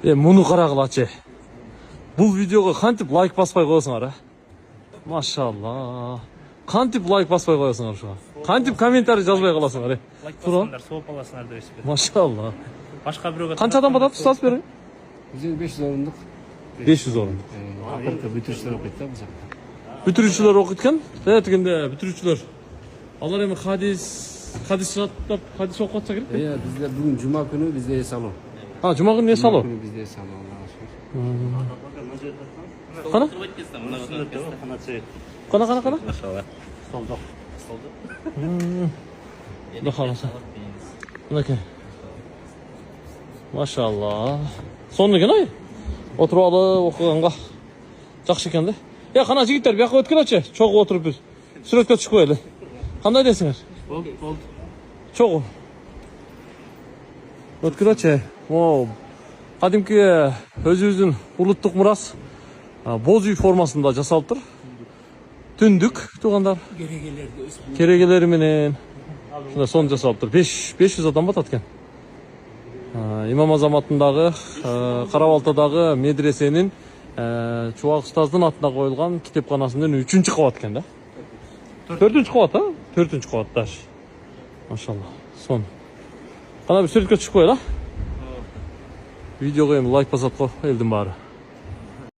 Муну карагылачы. Бул видеого кантип лайк баспай коесуңар, Машалла. Кантип лайк баспай коесуңар ушуга? Кантип комментарий жазбай каласыңар, Лайк бассаңдар, сооп аласыңар депесизби? Машалла. Башка бирөөгө Канчадан батат устаз бериң? Биздин 500 орындык. 500 орын. Акыркы бүтүрүчүлөр окуйт да бул жакта. Бүтүрүүчүлөр окуйт экен. Тегенде бүтүрүүчүлөр. Алар эми хадис жаттап, хадис окуп атса керек. Бизде бүгүн жума күнү бизде эс алуу. Жума күнү эс алуу. Бизде эс алуу. Кана? Кана. Машалла. Столдо. Да халаса. Мынакей. Машалла. Сонун экен ай. Отуруп алып окуганга жакшы экен да. Кана жигиттер, бияка өткүлөчү. Чогуу отуруп биз сүрөткө түшүп коелу. Кандай десиңер? Болду. Чогуу. Өткүлөчү. Кадимки өзүбүздүн улуттук мурас боз үй формасында жасалыптыр. Түндүк туугандар. Керегелери менен сонун жасалыптыр. 500 адам батат экен. Имам Азам атындагы Карабалтадагы медресенин Чубак устаздын атына коюлган китепканасынын 3-чү кабат экен да. 4-чү кабат, 4-чү кабатта. Машалла. Сон. Кана бир сүрөткө түшүп коелу. Видеого эми лайк басат го элдин баары.